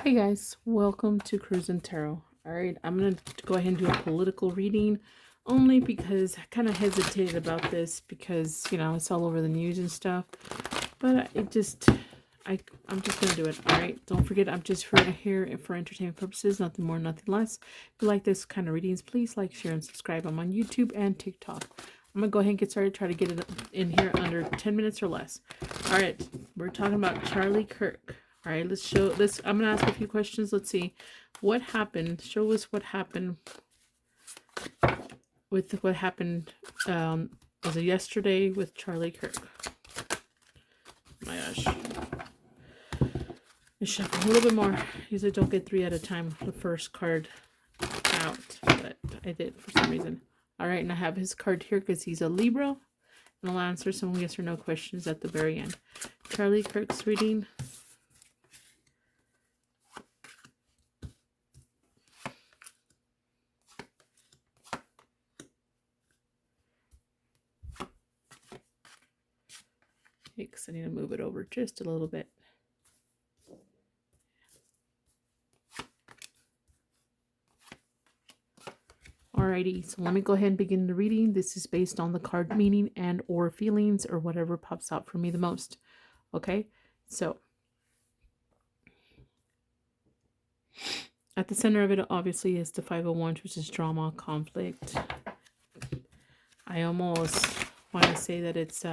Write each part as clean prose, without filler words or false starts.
Hey guys, welcome to Cruise and Tarot. Alright, I'm going to go ahead and do a political reading only because I kind of hesitated about this because, it's all over the news and stuff. But I'm just going to do it. Alright, don't forget, I'm just here for entertainment purposes, nothing more, nothing less. If you like this kind of readings, please like, share, and subscribe. I'm on YouTube and TikTok. I'm going to go ahead and get started, try to get it in here under 10 minutes or less. Alright, we're talking about Charlie Kirk. All right, I'm going to ask a few questions. Let's see what happened. Show us what happened with what happened. Was it yesterday with Charlie Kirk? Oh my gosh. Let's shuffle a little bit more. Usually don't get 3 at a time. The first card out, but I did for some reason. All right, and I have his card here because he's a Libra. And I'll answer some yes or no questions at the very end. Charlie Kirk's reading. Because I need to move it over just a little bit. Alrighty, so let me go ahead and begin the reading. This is based on the card meaning and or feelings or whatever pops out for me the most. Okay, so at the center of it obviously is the 501, which is drama, conflict. I almost want to say that it's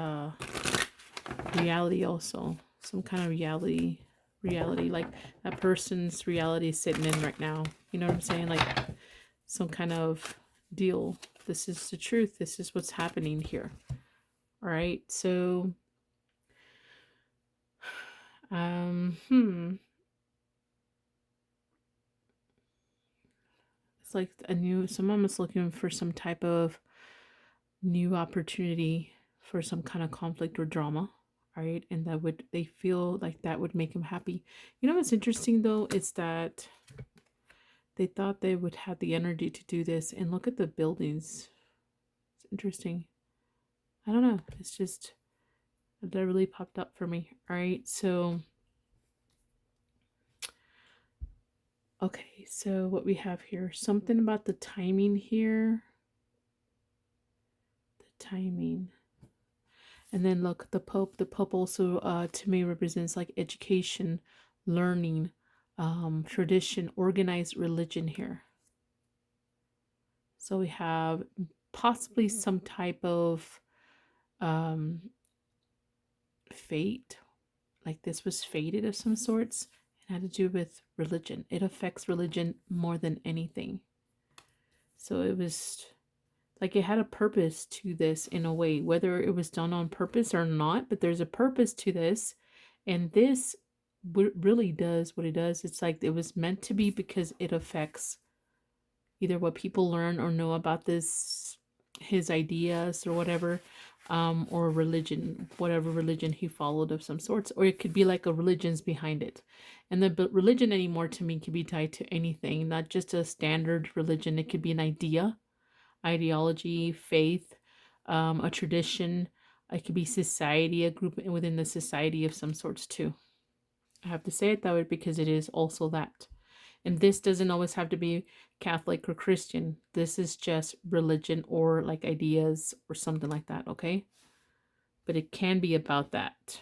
reality also. Some kind of reality, like that person's reality is sitting in right now. You know what I'm saying? Like some kind of deal. This is the truth. This is what's happening here. All right. So, it's like someone was looking for some type of new opportunity for some kind of conflict or drama. All right. And they feel like that would make them happy. You know what's interesting though? It's that they thought they would have the energy to do this. And look at the buildings. It's interesting. I don't know. It's just, that really popped up for me. All right. So, okay. So what we have here, something about the timing here. The timing. And then look, the Pope. The Pope also, to me, represents like education, learning, tradition, organized religion here. So we have possibly some type of fate, like this was fated of some sorts. It had to do with religion. It affects religion more than anything. So it was like it had a purpose to this in a way, whether it was done on purpose or not, but there's a purpose to this. And this really does what it does. It's like it was meant to be because it affects either what people learn or know about his ideas or whatever, or religion, whatever religion he followed of some sorts, or it could be like a religion's behind it. And the religion anymore to me can be tied to anything, not just a standard religion. It could be an ideology, faith, a tradition. It could be society, a group within the society of some sorts too. I have to say it that way because it is also that. And this doesn't always have to be Catholic or Christian. This is just religion or like ideas or something like that, okay? But it can be about that.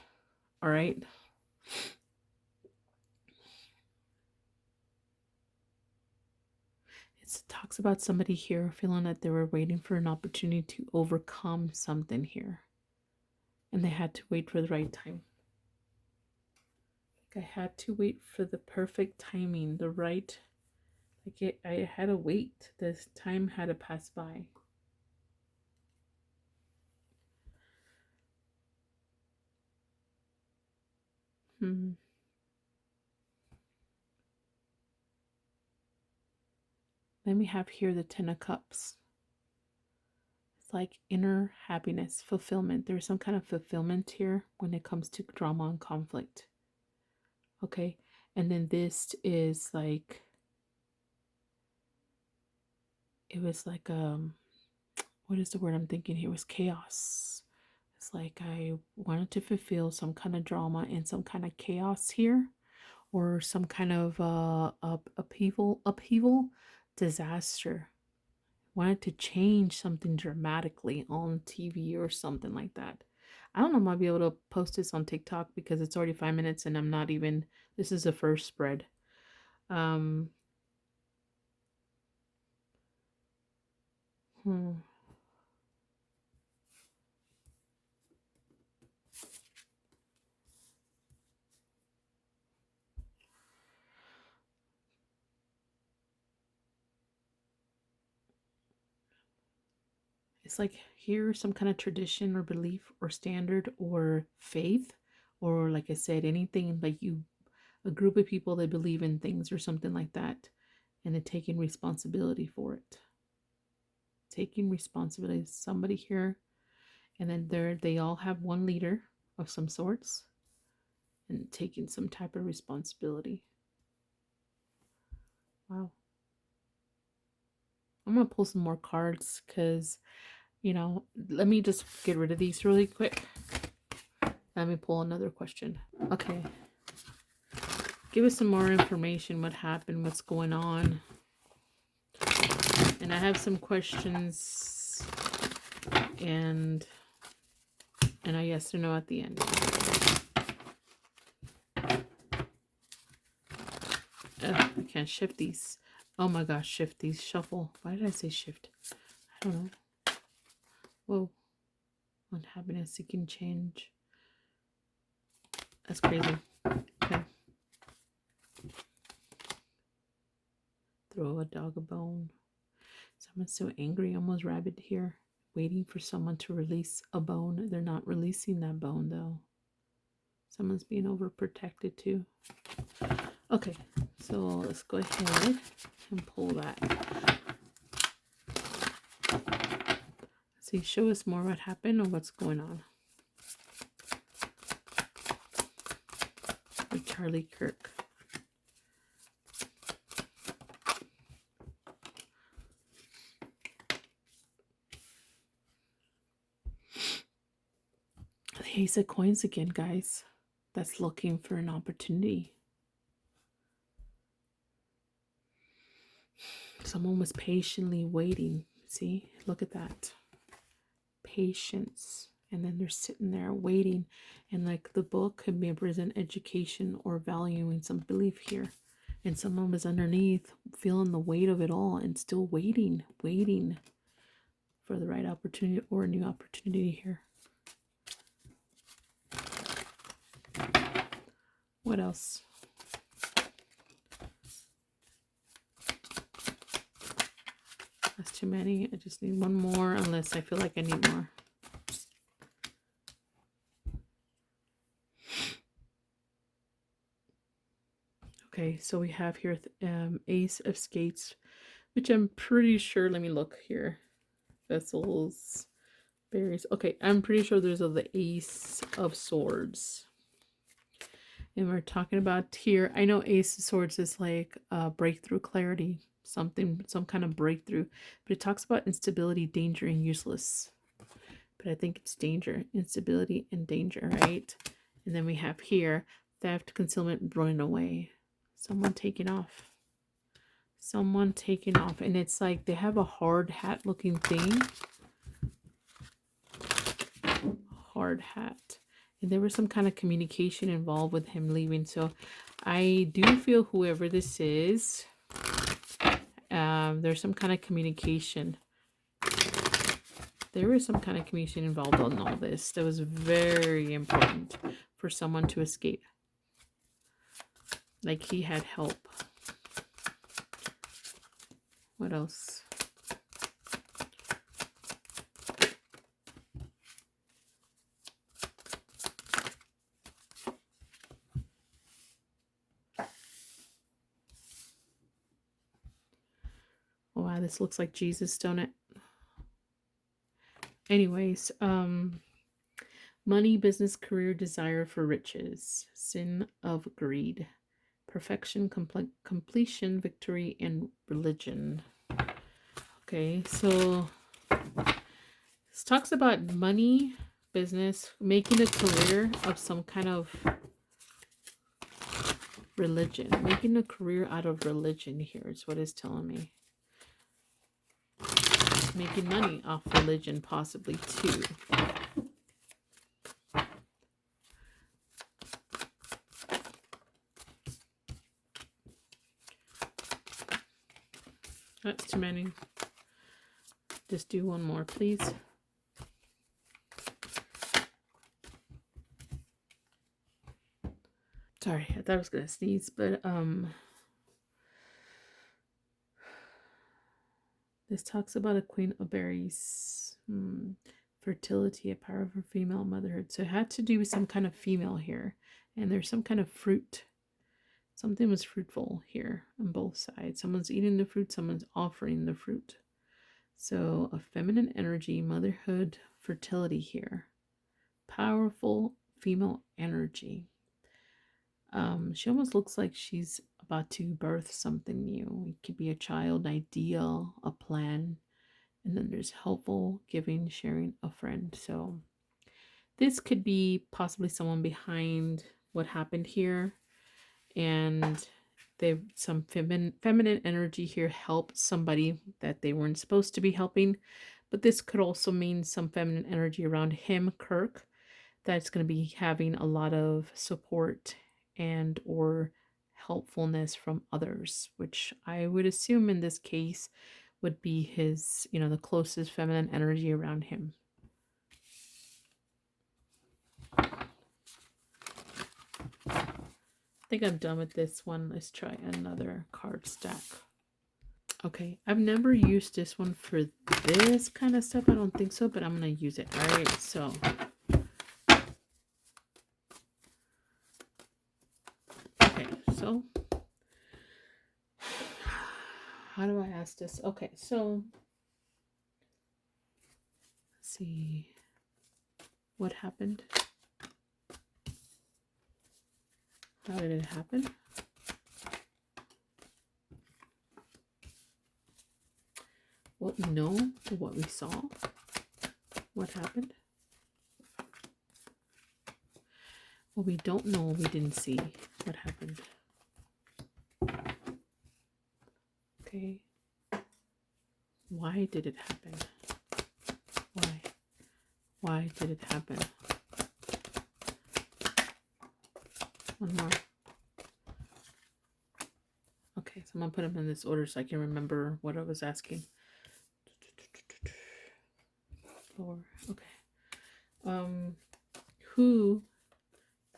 All right? It talks about somebody here feeling that they were waiting for an opportunity to overcome something here. And they had to wait for the right time. Like I had to wait for the perfect timing, the right. Like I had to wait. This time had to pass by. Then we have here the 10 of Cups. It's like inner happiness, fulfillment. There's some kind of fulfillment here when it comes to drama and conflict. Okay. And then this is like, it was like, what is the word I'm thinking here? It was chaos. It's like I wanted to fulfill some kind of drama and some kind of chaos here, or some kind of upheaval, disaster. Wanted to change something dramatically on TV or something like that. I don't know if I'll be able to post this on TikTok because it's already 5 minutes and I'm not even, this is the first spread. Um, hmm. It's like here some kind of tradition or belief or standard or faith, or like I said, anything like you, a group of people that believe in things or something like that, and they're taking responsibility for it. Taking responsibility. Somebody here, and then they all have one leader of some sorts and taking some type of responsibility. Wow. I'm gonna pull some more cards because, let me just get rid of these really quick. Let me pull another question. Okay. Give us some more information. What happened? What's going on? And I have some questions and a yes or no at the end. I can't shift these. Oh my gosh, shift these. Shuffle. Why did I say shift? I don't know. Whoa. Unhappiness, seeking change. That's crazy. Okay. Throw a dog a bone. Someone's so angry, almost rabid here. Waiting for someone to release a bone. They're not releasing that bone though. Someone's being overprotected too. Okay, so let's go ahead and pull that. See, show us more what happened or what's going on with Charlie Kirk. The Ace of Coins again, guys. That's looking for an opportunity. Someone was patiently waiting. See, look at that. Patience. And then they're sitting there waiting. And like the book could represent education or valuing some belief here. And someone was underneath feeling the weight of it all and still waiting for the right opportunity or a new opportunity here. What else? That's too many. I just need one more unless I feel like I need more. Okay, so we have here Ace of Skates, which I'm pretty sure, let me look here. Vessels, berries. Okay, I'm pretty sure there's the Ace of Swords. And we're talking about here, I know Ace of Swords is like breakthrough, clarity, some kind of breakthrough. But it talks about instability, danger, and useless. But I think it's danger, instability, and danger, right? And then we have here theft, concealment, running away. Someone taking off. Someone taking off. And it's like they have a hard hat looking thing. Hard hat. And there was some kind of communication involved with him leaving. So I do feel whoever this is, there's some kind of communication. There was some kind of communication involved on all this. That was very important for someone to escape. Like he had help. What else? Oh, wow, this looks like Jesus, don't it? Anyways, money, business, career, desire for riches, sin of greed, perfection, completion, victory, and religion. Okay, so this talks about money, business, making a career of some kind of Religion. Making a career out of religion here is what it's telling me. Making money off religion possibly too. That's too many. Just do one more, please. Sorry, I thought I was gonna sneeze, but this talks about a queen of berries, fertility, a power of female motherhood. So it had to do with some kind of female here, and there's some kind of fruit. Something was fruitful here on both sides. Someone's eating the fruit, someone's offering the fruit. So a feminine energy, motherhood, fertility here. Powerful female energy. She almost looks like she's about to birth something new. It could be a child, ideal, a plan. And then there's helpful, giving, sharing, a friend. So this could be possibly someone behind what happened here. And they some feminine energy here helped somebody that they weren't supposed to be helping. But this could also mean some feminine energy around him, Kirk, that's going to be having a lot of support and or helpfulness from others, which I would assume in this case would be his, the closest feminine energy around him. I think I'm done with this one. Let's try another card stack. Okay, I've never used this one for this kind of stuff. I don't think so, but I'm going to use it. All right, so so how do I ask this? Okay, so let's see what happened. How did it happen? What we know, what we saw, what happened. What we don't know, we didn't see, what happened. Okay. Why did it happen? Why did it happen? One more. Okay, so I'm going to put them in this order so I can remember what I was asking. 4. Okay. Who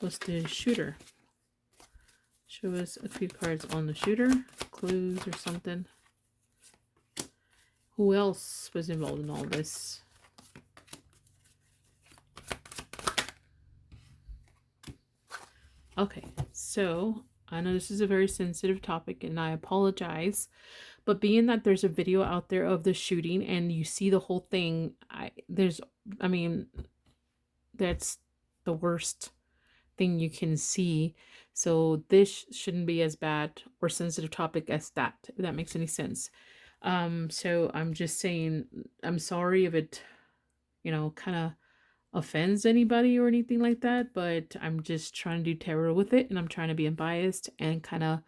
was the shooter? Show us a few cards on the shooter. Clues or something. Who else was involved in all this? Okay, so I know this is a very sensitive topic and I apologize, but being that there's a video out there of the shooting and you see the whole thing, that's the worst thing you can see. So this shouldn't be as bad or sensitive topic as that, if that makes any sense. So I'm just saying, I'm sorry if it, kind of offends anybody or anything like that, but I'm just trying to do tarot with it, and I'm trying to be unbiased and kind of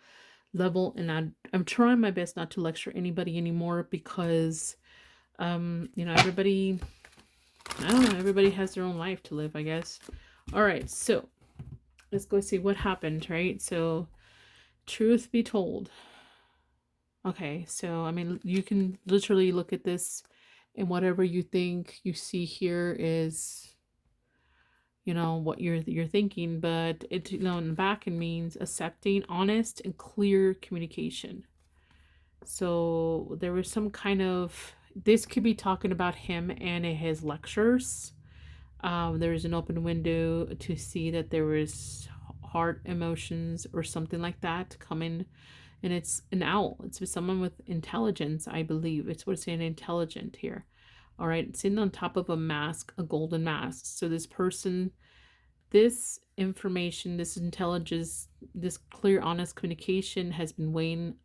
level, and I'm trying my best not to lecture anybody anymore because everybody, I don't know, everybody has their own life to live, I guess. All right, so let's go see what happened, right? So truth be told, okay, so you can literally look at this and whatever you think you see here is what you're thinking, but it in the back it means accepting, honest and clear communication. So there was some kind of, this could be talking about him and his lectures. There was an open window to see that there was heart emotions or something like that coming, and it's an owl. It's someone with intelligence, I believe. It's what's saying, intelligent here. All right, sitting on top of a mask, a golden mask. So this person, this information, this intelligence, this clear, honest communication has been weighing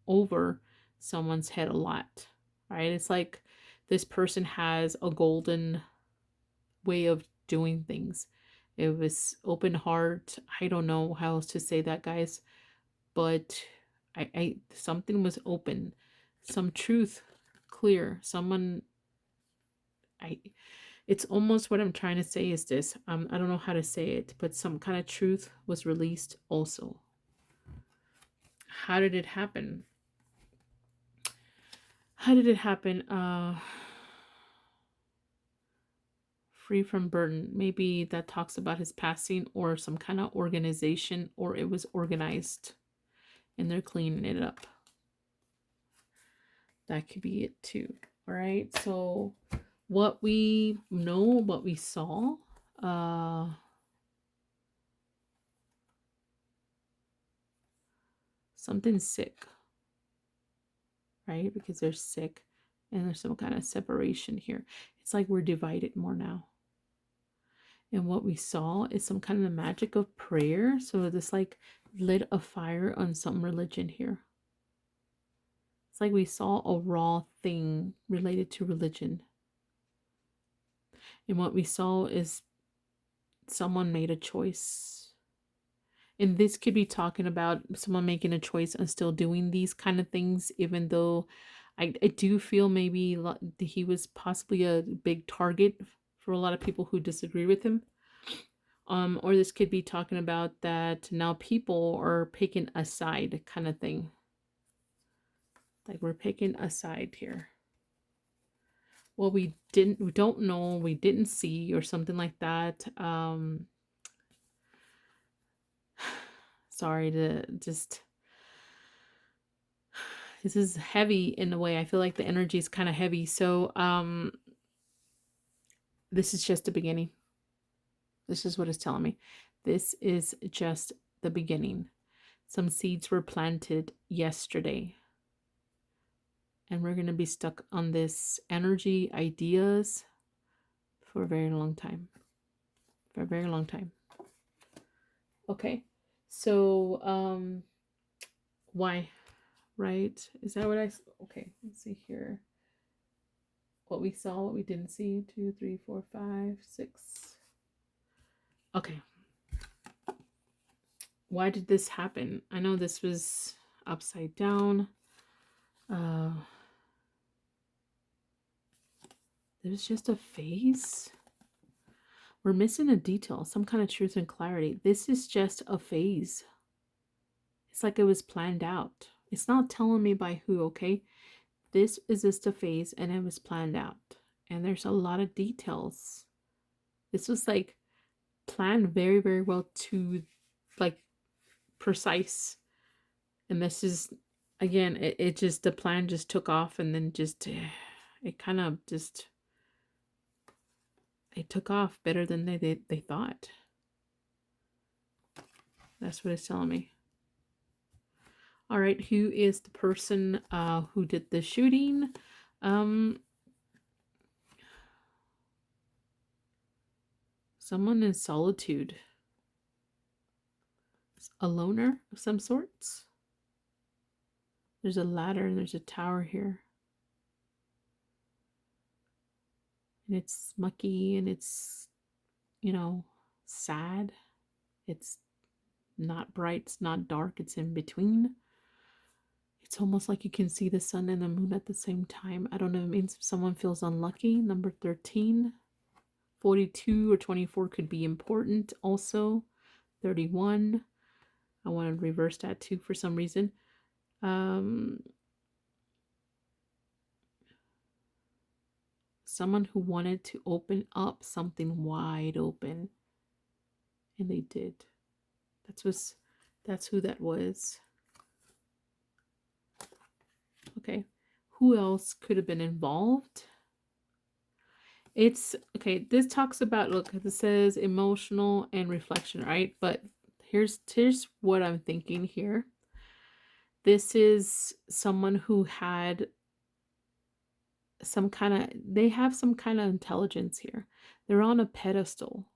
over someone's head a lot, right? It's like this person has a golden way of doing things. It was open heart. I don't know how else to say that, guys, but I something was open, some truth clear. Someone, I it's almost what I'm trying to say is this. I don't know how to say it, but some kind of truth was released also. How did it happen? How did it happen? Free from burden. Maybe that talks about his passing or some kind of organization, or it was organized and they're cleaning it up. That could be it too. All right. So what we know, what we saw, something's sick, right? Because they're sick and there's some kind of separation here. It's like we're divided more now. And what we saw is some kind of the magic of prayer. So this like lit a fire on some religion here. It's like we saw a raw thing related to religion. And what we saw is someone made a choice. And this could be talking about someone making a choice and still doing these kind of things, even though I do feel maybe he was possibly a big target for a lot of people who disagree with him. Or this could be talking about that now people are picking a side kind of thing. Like we're picking a side here. Well, we don't know, we didn't see, or something like that. Sorry to just, this is heavy in a way. I feel like the energy is kind of heavy. So this is just the beginning. This is what it's telling me. This is just the beginning. Some seeds were planted yesterday. And we're going to be stuck on this energy, ideas for a very long time. For a very long time. Okay. So, why? Right? Is that what okay, let's see here. What we saw, what we didn't see. 2, 3, 4, 5, 6. Okay. Why did this happen? I know this was upside down. There's just a phase. We're missing a detail, some kind of truth and clarity. This is just a phase. It's like it was planned out. It's not telling me by who, okay? This is just a phase and it was planned out. And there's a lot of details. This was like planned very, very well to like precise. And this is, again, it just, the plan just took off and then just, it kind of just, it took off better than they thought. That's what it's telling me. All right, who is the person who did the shooting? Someone in solitude. A loner of some sorts. There's a ladder and there's a tower here. And it's mucky and it's, you know, sad. It's not bright, it's not dark, it's in between. It's almost like you can see the sun and the moon at the same time. I don't know, it means if someone feels unlucky. Number 13. 42 or 24 could be important also. 31. I want to reverse that too for some reason. Someone who wanted to open up something wide open. And they did. That's who that was. Okay. Who else could have been involved? It's okay. This talks about, look, this says emotional and reflection, right? But here's what I'm thinking here. This is someone who had they have some kind of intelligence here. They're on a pedestal.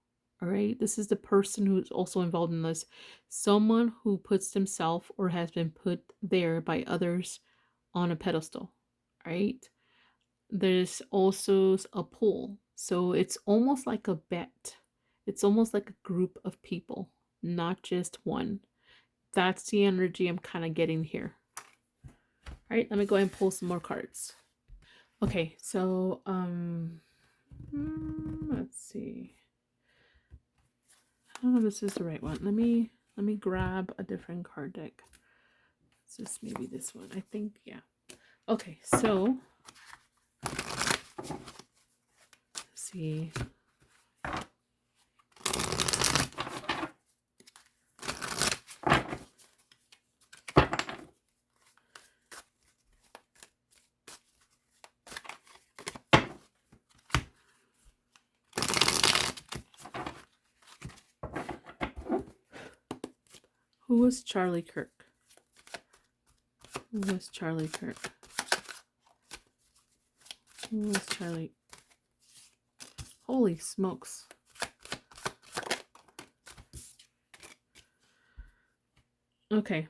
All right. This is the person who's also involved in this. Someone who puts themselves or has been put there by others on a pedestal. Right. There's also a pull. So it's almost like a bet. It's almost like a group of people, not just one. That's the energy I'm kind of getting here. All right, let me go ahead and pull some more cards. Okay, so let's see. I don't know if this is the right one. Let me grab a different card deck. It's just maybe this one. I think, yeah. Okay, so let's see. Who was Charlie Kirk? Who was Charlie Kirk? Who was Charlie? Holy smokes. Okay.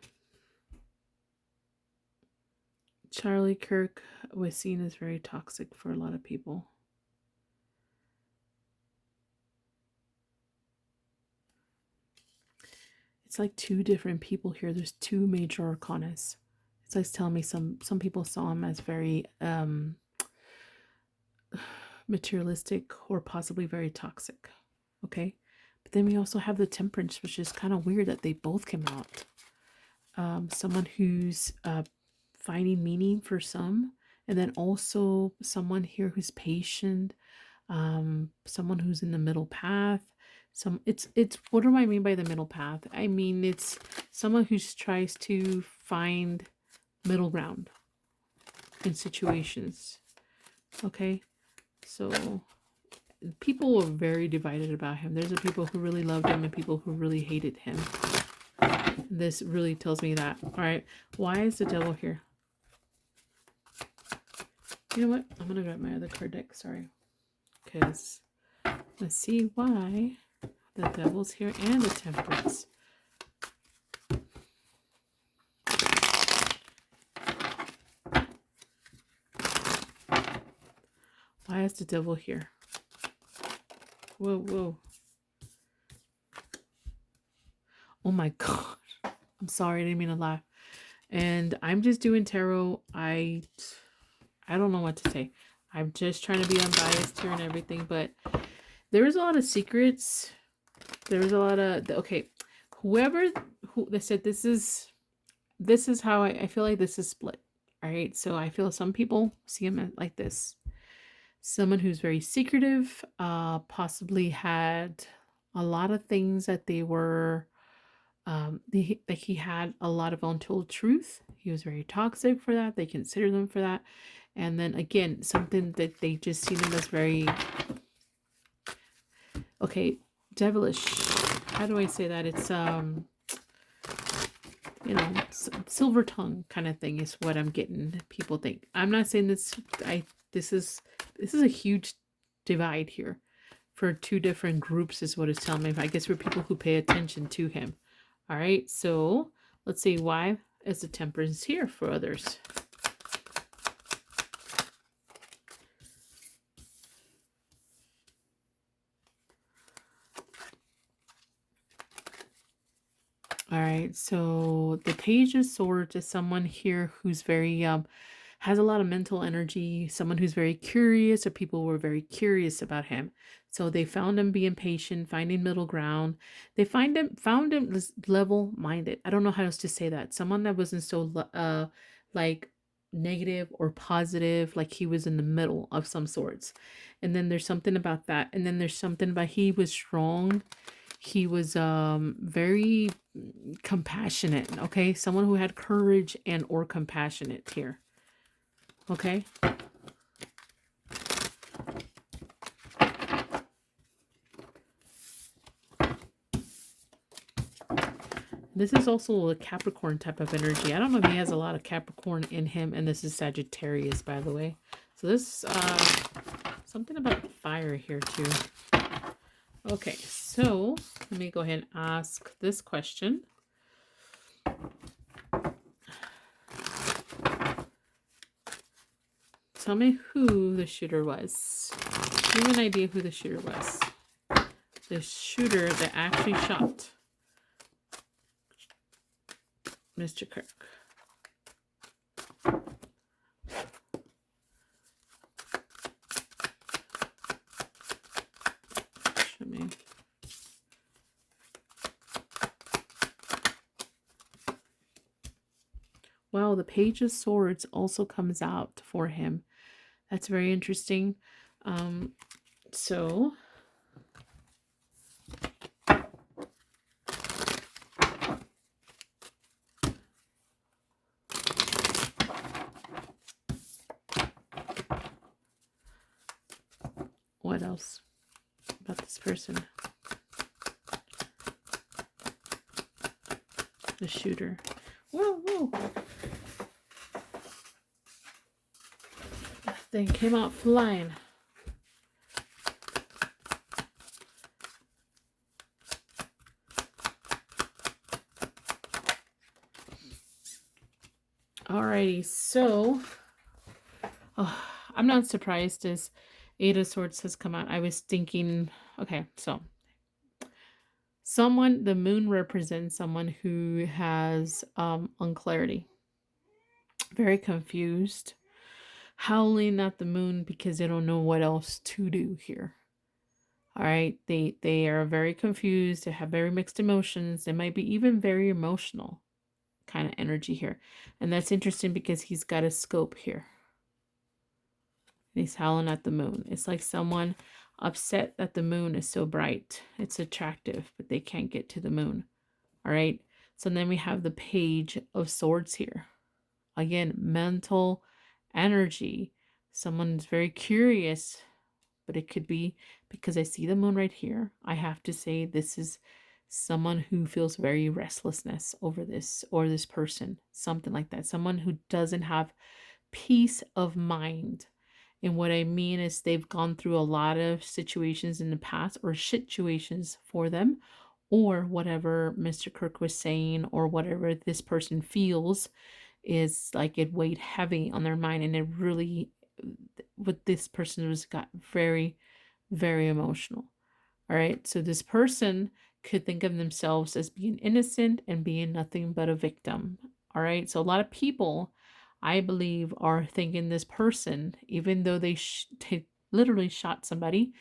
Charlie Kirk was seen as very toxic for a lot of people. It's like two different people here. There's two major arcanas. It's like telling me some people saw him as very materialistic or possibly very toxic. Okay. But then we also have the Temperance, which is kind of weird that they both came out. Someone who's finding meaning for some, and then also someone here who's patient, someone who's in the middle path. It's what do I mean by the middle path? I mean it's someone who tries to find middle ground in situations. Okay, so people were very divided about him. There's the people who really loved him and people who really hated him. This really tells me that. All right, why is the devil here? You know what? I'm gonna grab my other card deck. Sorry, because let's see why the devil's here and the Temperance. Why is the devil here? Whoa, whoa. Oh my god. I'm sorry, I didn't mean to laugh. And I'm just doing tarot. I don't know what to say. I'm just trying to be unbiased here and everything, but there was a lot of secrets. There was a lot of okay. Whoever they said this is how I feel like this is split. All right, so I feel some people see him like this. Someone who's very secretive, possibly had a lot of things that they were, like he had a lot of untold truth. He was very toxic for that. They consider them for that. And then again, something that they just see them as very, okay, devilish. How do I say that? It's, you know, silver tongue kind of thing is what I'm getting. People think. I'm not saying this. This is a huge divide here for two different groups is what it's telling me. I guess for people who pay attention to him. All right, so let's see, why is the Temperance here for others? All right, so the Page of Swords is someone here who's very has a lot of mental energy, someone who's very curious, or people were very curious about him. So they found him being patient, finding middle ground. They found him level-minded. I don't know how else to say that. Someone that wasn't so like negative or positive, like he was in the middle of some sorts. And then there's something about that. And then there's something about he was strong. He was very compassionate. Okay, someone who had courage and or compassionate here. Okay. This is also a Capricorn type of energy. I don't know if he has a lot of Capricorn in him, and this is Sagittarius, by the way. So this something about fire here too. Okay, so let me go ahead and ask this question. Tell me who the shooter was. Give me an idea who the shooter was. the shooter that actually shot Mr. Kirk. Show me. Wow, the Page of Swords also comes out for him. That's very interesting. So what else about this person? The shooter. Whoa, whoa. That thing came out flying. Alrighty, so I'm not surprised as Eight of Swords has come out. I was thinking, okay, so the moon represents someone who has unclarity, very confused, howling at the moon because they don't know what else to do here. All right, they are very confused. They have very mixed emotions. They might be even very emotional kind of energy here. And that's interesting because he's got a scope here. And he's howling at the moon. It's like someone upset that the moon is so bright. It's attractive, but they can't get to the moon. All right. So then we have the Page of Swords here. Again, mental energy. Someone's very curious, but it could be because I see the moon right here. I have to say this is someone who feels very restlessness over this or this person, something like that. Someone who doesn't have peace of mind. And what I mean is they've gone through a lot of situations in the past or situations for them, or whatever Mr. Kirk was saying, or whatever this person feels is like it weighed heavy on their mind. And it really, what this person was got very, very emotional. All right. So this person could think of themselves as being innocent and being nothing but a victim. All right. So a lot of people, I believe, are thinking this person, even though they literally shot somebody,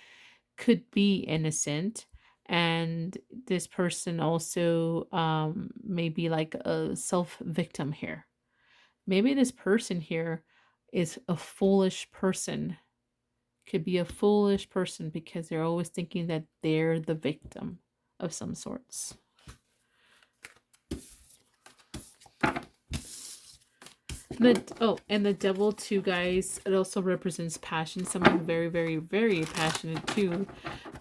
could be innocent. And this person also may be like a self-victim here. Maybe this person here is a foolish person. Could be a foolish person because they're always thinking that they're the victim of some sorts. And the Devil too, guys. It also represents passion. Someone very, very, very passionate too.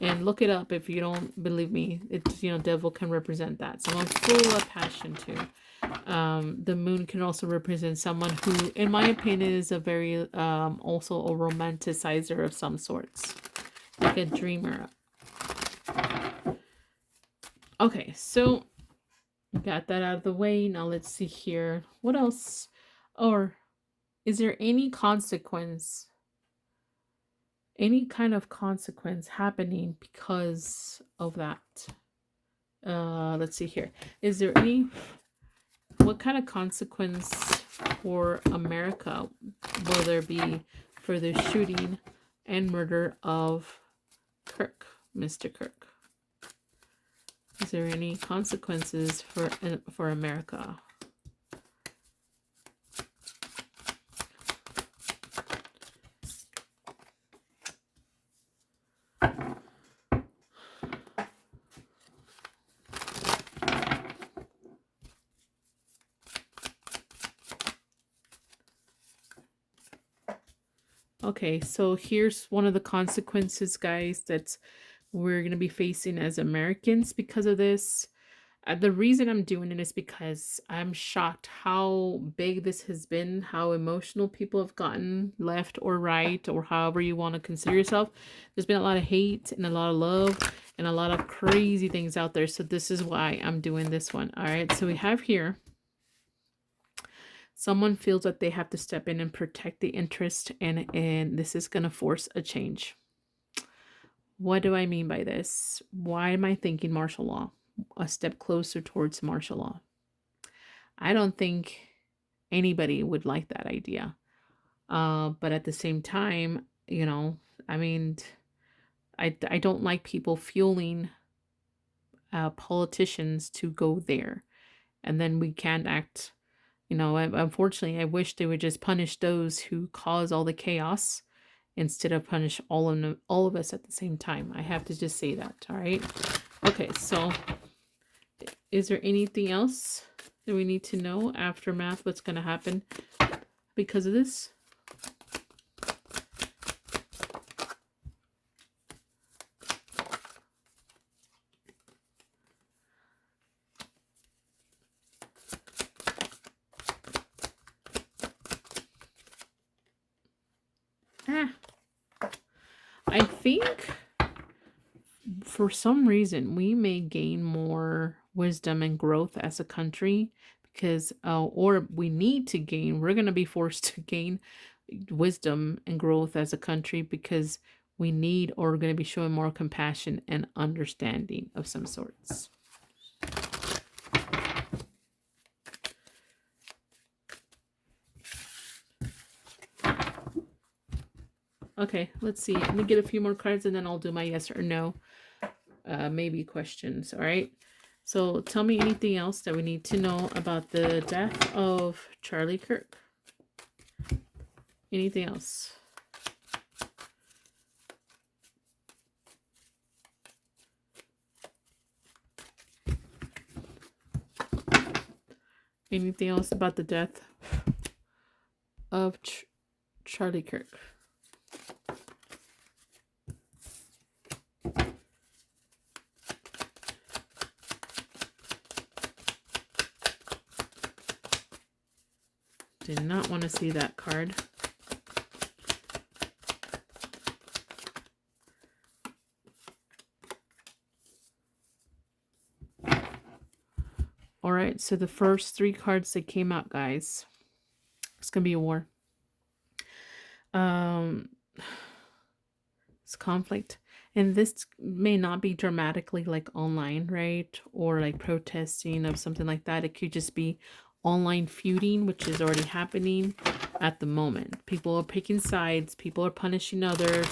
And look it up if you don't believe me. It's, Devil can represent that. Someone full of passion too. The moon can also represent someone who, in my opinion, is a very also a romanticizer of some sorts, like a dreamer. Okay, so got that out of the way. Now let's see here. What else? Or is there any consequence, any kind of consequence happening because of that? Let's see here. Is there any, what kind of consequence for America will there be for the shooting and murder of Kirk, Mr. Kirk? Is there any consequences for America? Okay, so here's one of the consequences, guys, that we're going to be facing as Americans because of this. The reason I'm doing it is because I'm shocked how big this has been, how emotional people have gotten, left or right, or however you want to consider yourself. There's been a lot of hate and a lot of love and a lot of crazy things out there. So this is why I'm doing this one. All right, so we have here, someone feels that they have to step in and protect the interest, and this is going to force a change. What do I mean by this? Why am I thinking martial law? A step closer towards martial law. I don't think anybody would like that idea. But at the same time, I mean, I don't like people fueling politicians to go there. And then we can't act, unfortunately, I wish they would just punish those who cause all the chaos instead of punish all of us at the same time. I have to just say that, all right? Okay, so is there anything else that we need to know? Aftermath, what's going to happen because of this? I think for some reason we may gain more wisdom and growth as a country because or we need to gain, we're going to be forced to gain wisdom and growth as a country because we need, or we're going to be showing more compassion and understanding of some sorts. Okay, let's see. Let me get a few more cards and then I'll do my yes or no maybe questions. All right. So tell me anything else that we need to know about the death of Charlie Kirk. Anything else? Anything else about the death of Charlie Kirk? Did not want to see that card. All right, so the first 3 cards that came out, guys, it's gonna be a war. It's conflict, and this may not be dramatically like online, right, or like protesting of something like that. It could just be online feuding, which is already happening at the moment. People are picking sides, people are punishing others.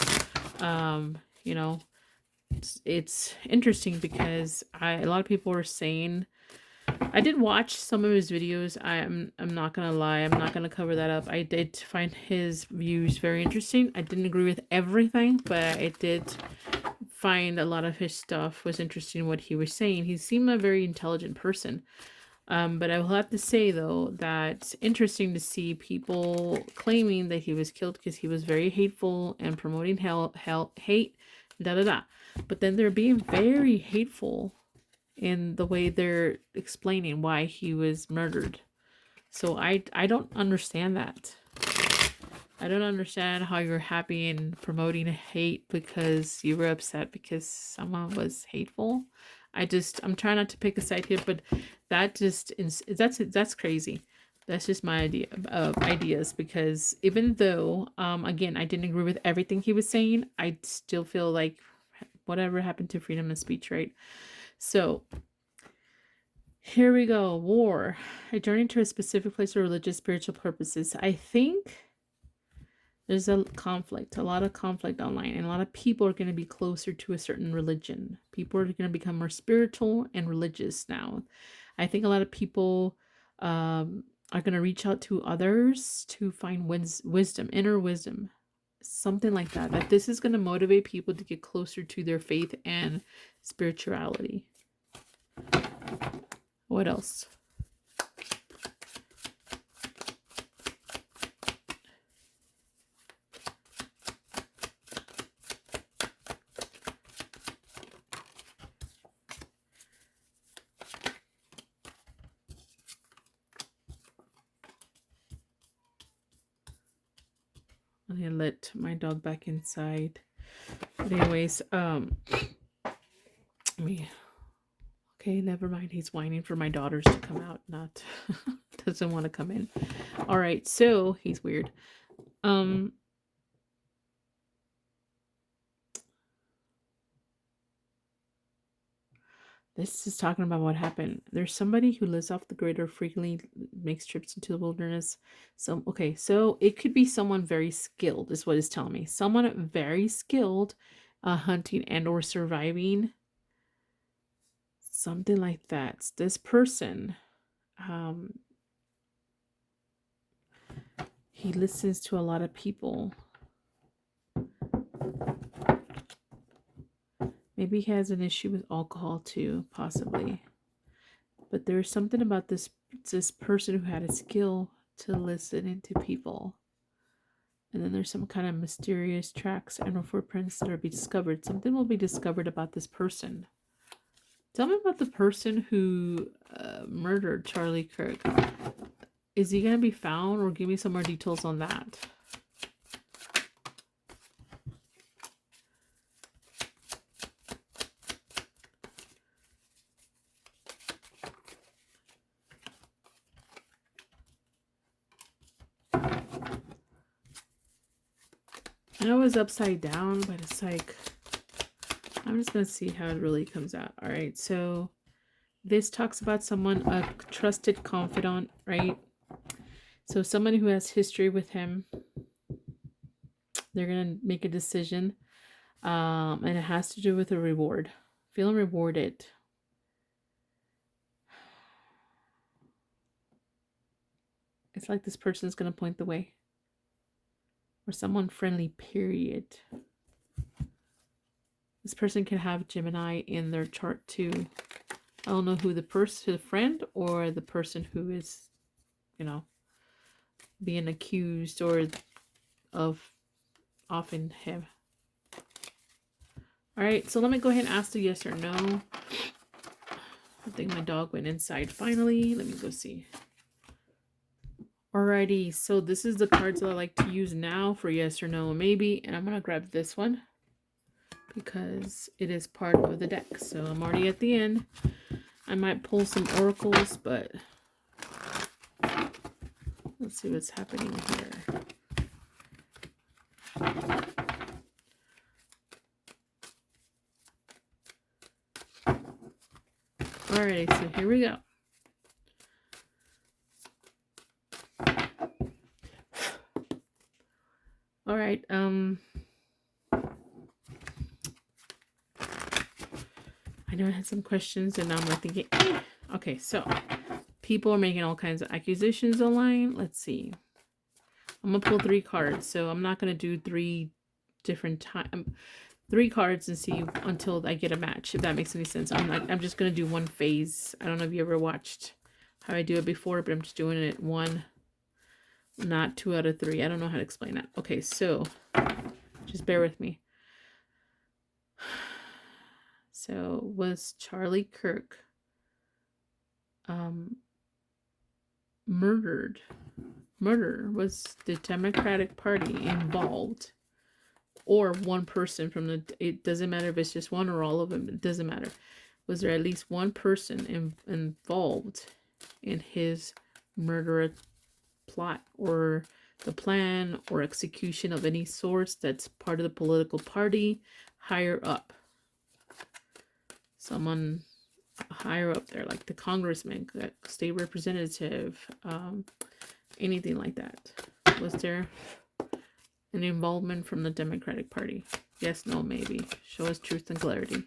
It's interesting because a lot of people are saying, I did watch some of his videos. I'm not gonna lie, I'm not gonna cover that up. I did find his views very interesting. I didn't agree with everything, but I did find a lot of his stuff was interesting. What he was saying, he seemed a very intelligent person. But I will have to say, though, that it's interesting to see people claiming that he was killed because he was very hateful and promoting hate, But then they're being very hateful in the way they're explaining why he was murdered. So I don't understand that. I don't understand how you're happy and promoting hate because you were upset because someone was hateful. I'm trying not to pick a side here, but that just is, that's crazy. That's just my idea of ideas, because even though, again, I didn't agree with everything he was saying, I still feel like whatever happened to freedom of speech, right? So here we go. War. A journey to a specific place for religious, spiritual purposes. I think there's a lot of conflict online, and a lot of people are going to be closer to a certain religion. People are going to become more spiritual and religious now. I think a lot of people are going to reach out to others to find wisdom, inner wisdom, something like that. That this is going to motivate people to get closer to their faith and spirituality. What else? I let my dog back inside. But anyways, okay, never mind. He's whining for my daughters to come out, not doesn't want to come in. All right, so he's weird. This is talking about what happened. There's somebody who lives off the grid or frequently makes trips into the wilderness. So, okay, so it could be someone very skilled, is what it's telling me. Someone very skilled hunting and or surviving. Something like that. This person, he listens to a lot of people. Maybe he has an issue with alcohol too, possibly. But there's something about this person who had a skill to listen into people. And then there's some kind of mysterious tracks and footprints that are be discovered. Something will be discovered about this person. Tell me about the person who murdered Charlie Kirk. Is he going to be found, or give me some more details on that? I know it was upside down, but it's like, I'm just going to see how it really comes out. All right, so this talks about someone, a trusted confidant, right? So someone who has history with him, they're going to make a decision, and it has to do with a reward. Feeling rewarded. It's like this person is going to point the way. Or someone friendly, period. This person can have Gemini in their chart too. I don't know who the person, the friend, or the person who is, you know, being accused or of offing him. All right, so let me go ahead and ask the yes or no. I think my dog went inside finally. Let me go see. Alrighty, so this is the cards that I like to use now for yes or no, maybe. And I'm going to grab this one because it is part of the deck. So I'm already at the end. I might pull some oracles, but let's see what's happening here. Alright, so here we go. Alright, I know I had some questions and now I'm like thinking, okay, so people are making all kinds of accusations online. Let's see. I'm gonna pull 3 cards, so I'm not gonna do 3 different time 3 cards and see until I get a match, if that makes any sense. I'm just gonna do one phase. I don't know if you ever watched how I do it before, but I'm just doing it 1, not 2 out of 3. I don't know how to explain that. Okay, so just bear with me. So was Charlie Kirk murdered? Was the Democratic Party involved, or one person from the, it doesn't matter if it's just one or all of them, it doesn't matter. Was there at least one person involved in his murder plot or the plan or execution of any source that's part of the political party higher up? Someone higher up there, like the congressman, state representative, anything like that. Was there an involvement from the Democratic Party? Yes, no, maybe. Show us truth and clarity.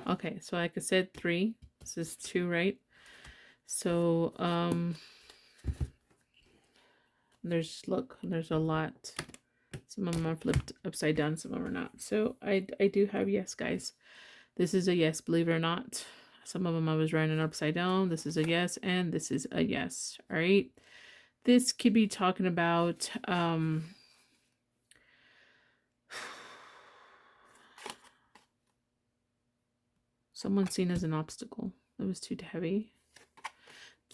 Okay, so like I said, 3. This is 2, right? So, there's a lot. Some of them are flipped upside down, some of them are not. So I do have yes, guys. This is a yes, believe it or not. Some of them I was writing upside down. This is a yes, and this is a yes. All right. This could be talking about someone seen as an obstacle. It was too heavy.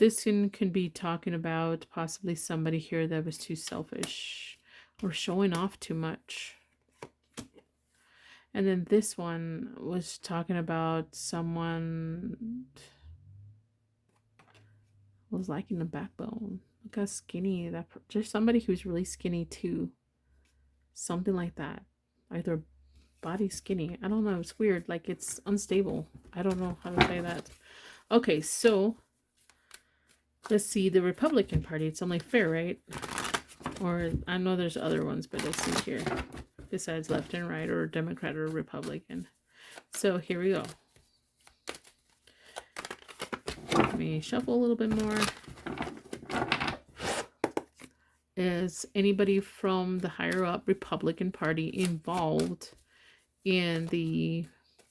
this can be talking about possibly somebody here that was too selfish or showing off too much. And then this one was talking about someone was lacking the backbone. Look how skinny that. Just somebody who's really skinny too. Something like that. Either body skinny. I don't know. It's weird. Like it's unstable. I don't know how to say that. Okay, so let's see the Republican Party. It's only fair, right? Or I know there's other ones, but let's see here. Besides left and right, or Democrat or Republican. So here we go. Let me shuffle a little bit more. Is anybody from the higher up Republican Party involved in the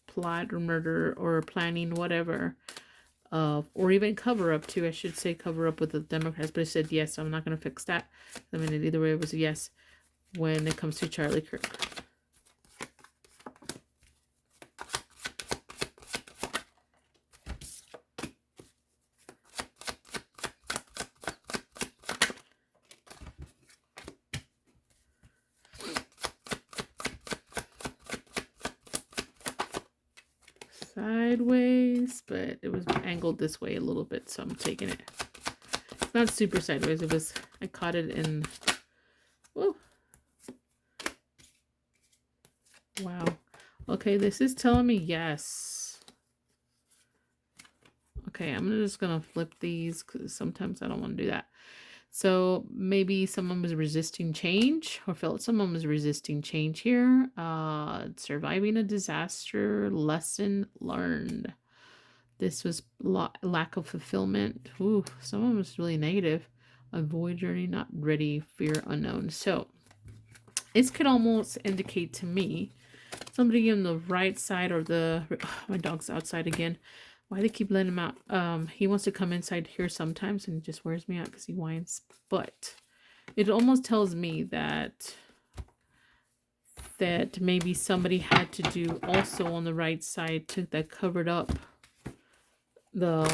plot or murder or planning, whatever, or even cover up too? I should say cover up with the Democrats, but I said yes, so I'm not going to fix that. I mean, either way, it was a yes when it comes to Charlie Kirk. Sideways, but it was angled this way a little bit, so I'm taking it. It's not super sideways. It was, I caught it in, whoa. Wow. Okay, this is telling me yes. Okay, I'm just gonna flip these because sometimes I don't want to do that. So maybe someone was resisting change, or felt someone was resisting change here. Surviving a disaster, lesson learned. This was lack of fulfillment. Ooh, someone was really negative. Avoid journey, not ready, fear unknown. So this could almost indicate to me somebody on the right side, or the, oh, my dog's outside again. Why they keep letting him out? He wants to come inside here sometimes and it just wears me out because he whines. But it almost tells me that maybe somebody had to do also on the right side that covered up the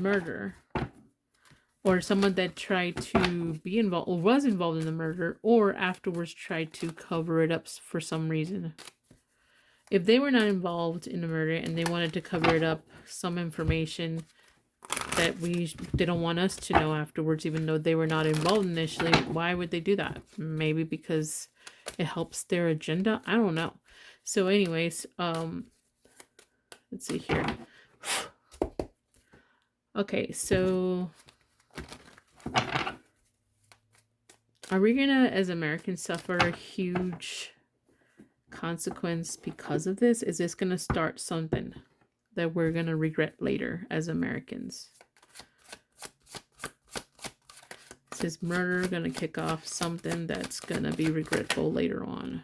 murder, or someone that tried to be involved or was involved in the murder, or afterwards tried to cover it up for some reason. If they were not involved in the murder and they wanted to cover it up, some information that they don't want us to know afterwards, even though they were not involved initially, why would they do that? Maybe because it helps their agenda. I don't know. So anyways, let's see here. Okay, so are we gonna, as Americans, suffer a huge consequence because of this? Is this going to start something that we're going to regret later as Americans? Is this murder going to kick off something that's going to be regretful later on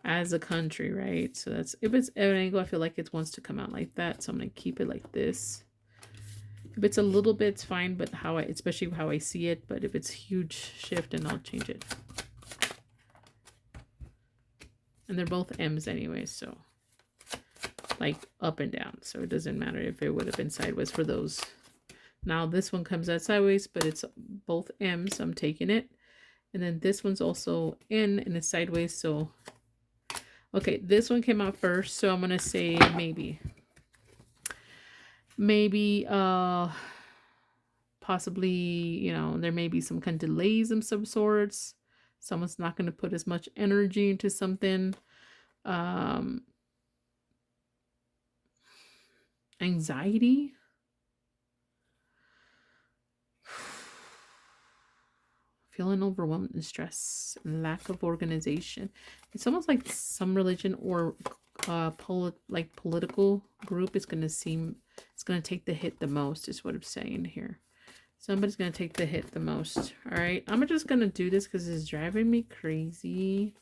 as a country, right? So that's, if it's at an angle, I feel like it wants to come out like that, so I'm going to keep it like this. If it's a little bit, it's fine, but especially how I see it. But if it's huge shift, then I'll change it. And they're both M's anyway, so like up and down. So it doesn't matter if it would have been sideways for those. Now this one comes out sideways, but it's both M's, so I'm taking it. And then this one's also N and it's sideways. So, okay, this one came out first, so I'm going to say maybe. Maybe, possibly, you know, there may be some kind of delays of some sorts. Someone's not going to put as much energy into something. Anxiety. Feeling overwhelmed and stress and lack of organization. It's almost like some religion or political group is going to seem, it's going to take the hit the most, is what I'm saying here. Somebody's going to take the hit the most. All right. I'm just going to do this because it's driving me crazy.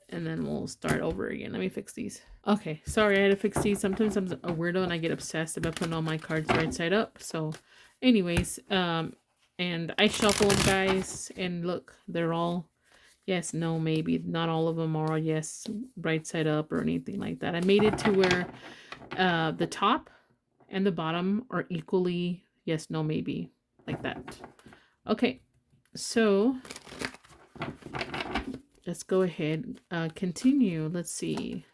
And then we'll start over again. Let me fix these. Okay. Sorry, I had to fix these. Sometimes I'm a weirdo and I get obsessed about putting all my cards right side up. So anyways, and I shuffle them, guys. And look, they're all Yes, no, maybe. Not all of them are yes, right side up or anything like that. I made it to where the top and the bottom are equally yes, no, maybe. Like that. Okay, so let's go ahead. Continue. Let's see.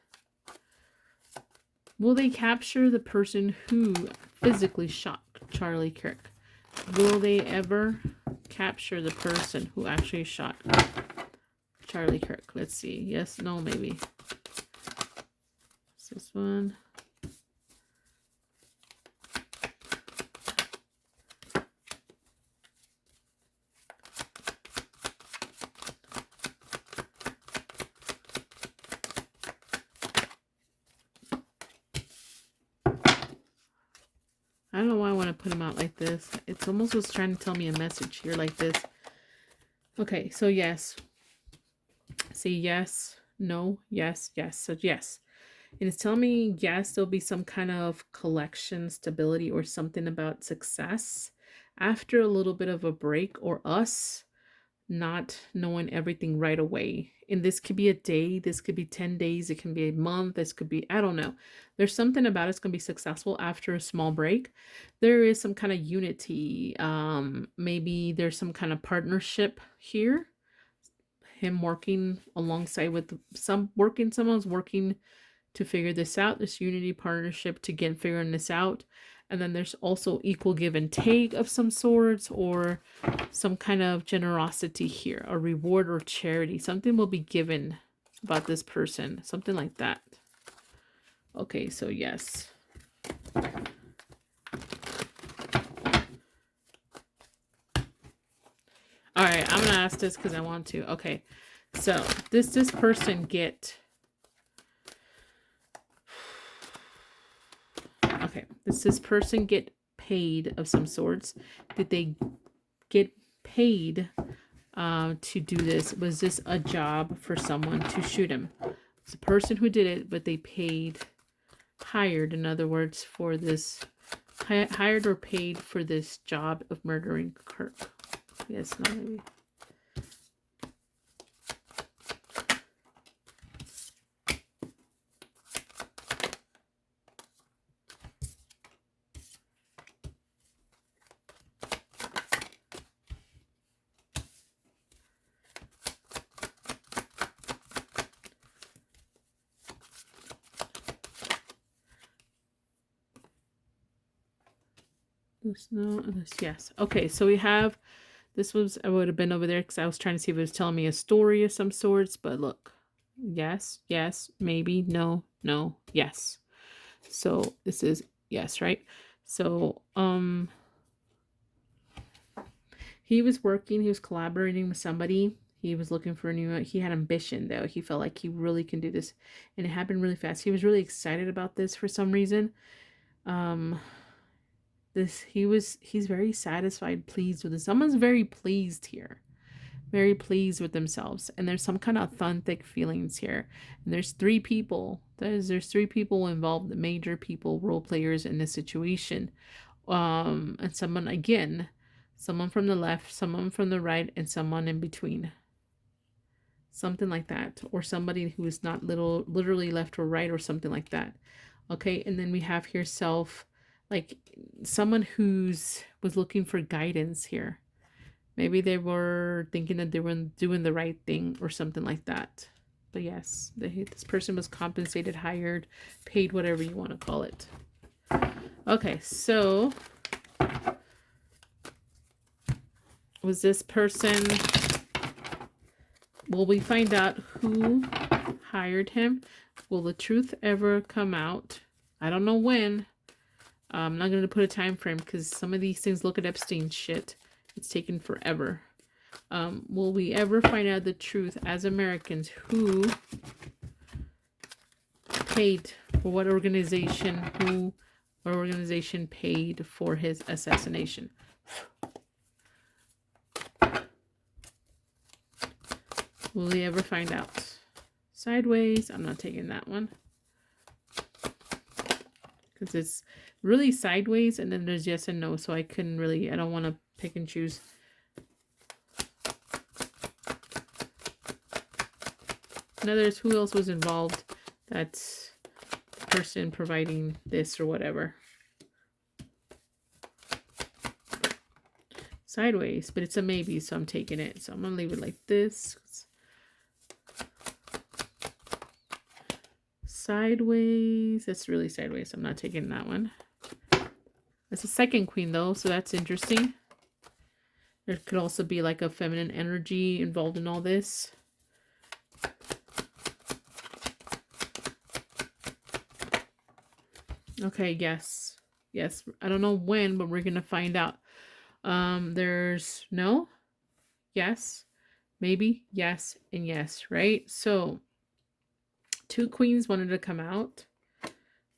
Will they capture the person who physically shot Charlie Kirk? Will they ever capture the person who actually shot Charlie Kirk? Let's see. Yes, no, maybe. What's this one? I don't know why I want to put them out like this. It's almost was trying to tell me a message here like this. Okay, so yes. Say yes, no, yes, yes. So yes. And it's telling me yes, there'll be some kind of collection, stability, or something about success after a little bit of a break, or us not knowing everything right away. And this could be a day, this could be 10 days, it can be a month, this could be, I don't know. There's something about it's going to be successful after a small break. There is some kind of unity. Maybe there's some kind of partnership here. Him working alongside with someone's working to figure this out, this unity partnership to get figuring this out. And then there's also equal give and take of some sorts, or some kind of generosity here, a reward or charity. Something will be given about this person, something like that. Okay, so yes. All right, I'm gonna ask this because I want to. Okay, so this person get. Okay, does this person get paid of some sorts? Did they get paid to do this? Was this a job for someone to shoot him? It's a person who did it, but they paid, hired, in other words, for this, hired or paid for this job of murdering Kirk. Yes, no, maybe. This, no, this, yes. Okay, so we have, this was, I would have been over there because I was trying to see if it was telling me a story of some sorts, but look, yes, yes, maybe, no, no, yes. So this is yes, right? So, he was working, he was collaborating with somebody. He was looking for a new, he had ambition though. He felt like he really can do this, and it happened really fast. He was really excited about this for some reason. He's very satisfied, pleased with it. Someone's very pleased here, very pleased with themselves, and there's some kind of authentic feelings here. And there's three people. There's three people involved, the major people, role players in this situation. And someone again, someone from the left, someone from the right, and someone in between. Something like that, or somebody who is not literally left or right, or something like that. Okay, and then we have here self, like someone was looking for guidance here. Maybe they were thinking that they were doing the right thing or something like that. But yes, this person was compensated, hired, paid, whatever you want to call it. Okay, so was this person, will we find out who hired him? Will the truth ever come out? I don't know when. I'm not going to put a time frame because some of these things, look at Epstein shit. It's taken forever. Will we ever find out the truth as Americans? Who paid for what organization? What organization paid for his assassination? Will we ever find out? Sideways. I'm not taking that one because it's really sideways, and then there's yes and no, so I couldn't really, I don't want to pick and choose. In others, who else was involved? That's the person providing this or whatever. Sideways, but it's a maybe, so I'm taking it. So I'm going to leave it like this. Sideways. That's really sideways. I'm not taking that one. That's a second queen, though, so that's interesting. There could also be like a feminine energy involved in all this. Okay, yes. Yes. I don't know when, but we're going to find out. There's no, yes, maybe, yes, and yes, right? So, two queens wanted to come out.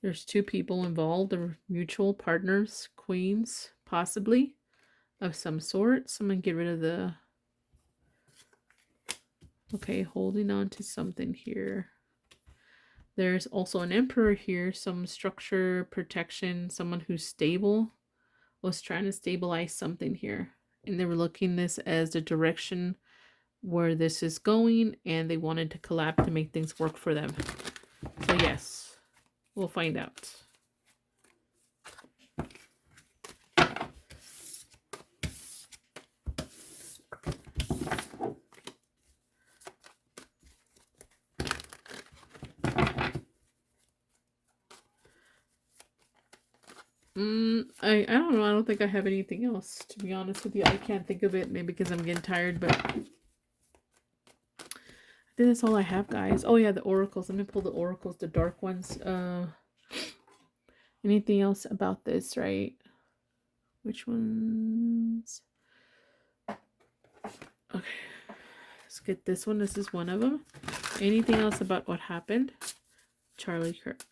There's two people involved. They're mutual partners, queens, possibly, of some sort. So I'm going to get rid of the... Okay, holding on to something here. There's also an emperor here, some structure, protection, someone who's stable, was trying to stabilize something here. And they were looking this as the direction where this is going, and they wanted to collab to make things work for them. So yes, we'll find out. I don't know. I don't think I have anything else, to be honest with you. I can't think of it, maybe because I'm getting tired, but I think that's all I have, guys. Oh yeah, the oracles. Let me pull the oracles, the dark ones. Anything else about this, right? Which ones? Okay, let's get this one. This is one of them. Anything else about what happened? Charlie Kirk.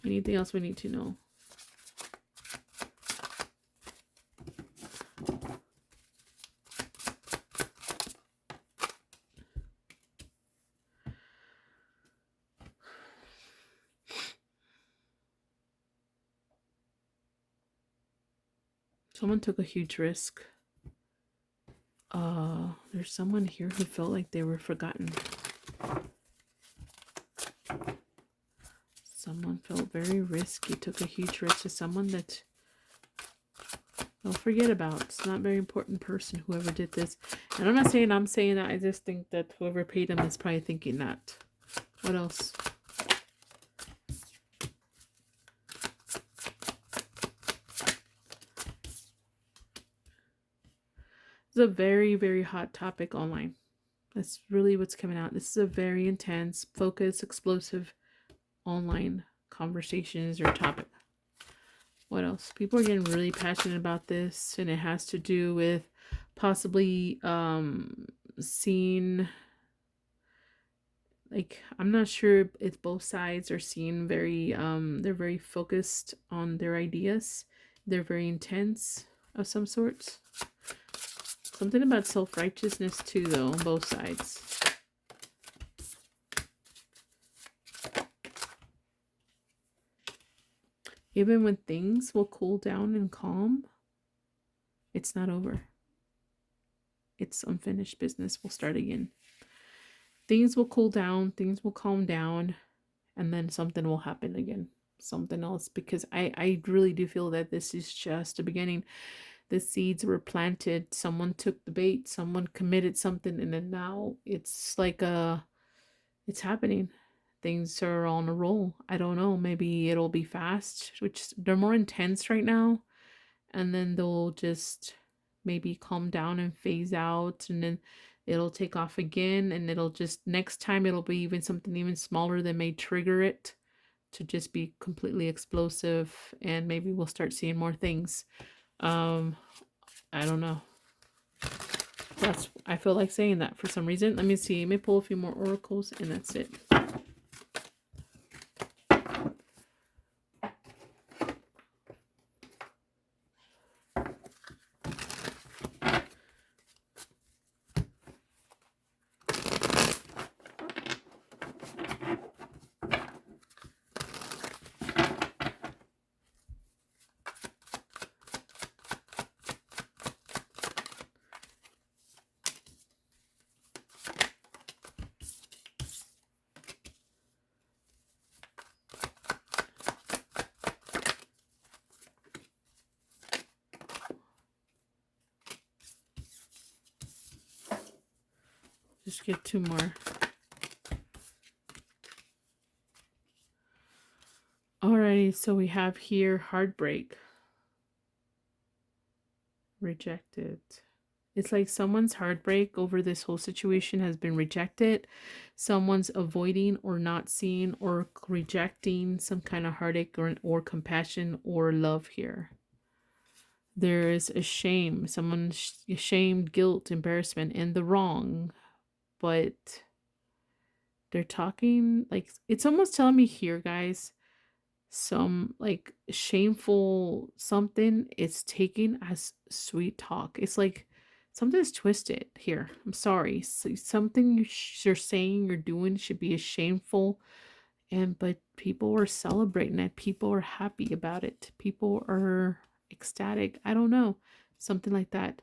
Anything else we need to know? Someone took a huge risk. There's someone here who felt like they were forgotten. Someone felt very risky, took a huge risk to someone that don't forget about. It's not a very important person, whoever did this. And I'm not saying I'm saying that. I just think that whoever paid them is probably thinking that. What else? It's a very, very hot topic online. That's really what's coming out. This is a very intense, focused, explosive online conversations or topic. What else? People are getting really passionate about this, and it has to do with possibly seeing, like, I'm not sure if both sides are seeing very they're very focused on their ideas. They're very intense of some sorts. Something about self-righteousness too, though, on both sides. Even when things will cool down and calm, it's not over. It's unfinished business. We'll start again. Things will cool down, things will calm down, and then something will happen again. Something else, because I really do feel that this is just the beginning. The seeds were planted, someone took the bait, someone committed something, and then now it's like it's happening. Things are on a roll. I don't know, maybe it'll be fast, which they're more intense right now, and then they'll just maybe calm down and phase out, and then it'll take off again, and it'll just, next time it'll be even something even smaller that may trigger it to just be completely explosive, and maybe we'll start seeing more things. I don't know. I feel like saying that for some reason. Let me see. Let me pull a few more oracles, and that's it. just get two more. Alrighty, so we have here heartbreak. Rejected. It's like someone's heartbreak over this whole situation has been rejected. Someone's avoiding or not seeing or rejecting some kind of heartache or compassion or love here. There is a shame, someone's ashamed, guilt, embarrassment, and the wrong. But they're talking like it's almost telling me here, guys, some like shameful something it's taken as sweet talk. It's like something's twisted here. I'm sorry. So something you're saying, you're doing should be a shameful, but people are celebrating it. People are happy about it. People are ecstatic. I don't know, something like that.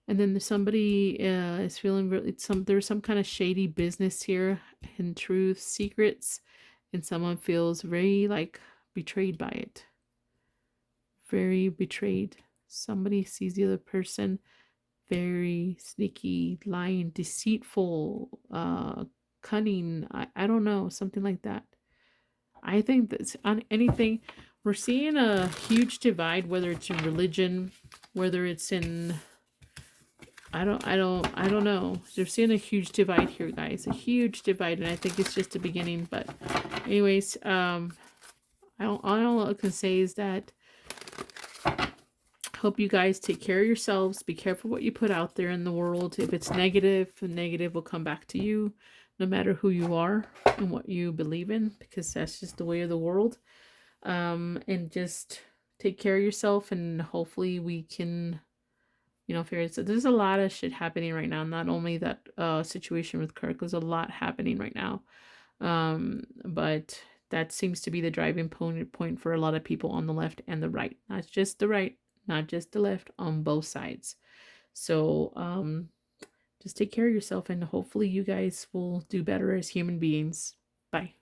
And then somebody is feeling really there's some kind of shady business here, in truth, secrets, and someone feels very like betrayed by it. Very betrayed. Somebody sees the other person very sneaky, lying, deceitful, cunning. I don't know, something like that. I think that's on anything. We're seeing a huge divide, whether it's in religion, whether it's in I don't know. They're seeing a huge divide here, guys. A huge divide, and I think it's just the beginning. But anyways, all I can say is that hope you guys take care of yourselves. Be careful what you put out there in the world. If it's negative, the negative will come back to you, no matter who you are and what you believe in, because that's just the way of the world. And just take care of yourself, and hopefully we can, figure it. So there's a lot of shit happening right now. Not only that situation with Kirk, there's a lot happening right now. But that seems to be the driving point for a lot of people on the left and the right. Not just the right, not just the left, on both sides. So just take care of yourself, and hopefully you guys will do better as human beings. Bye.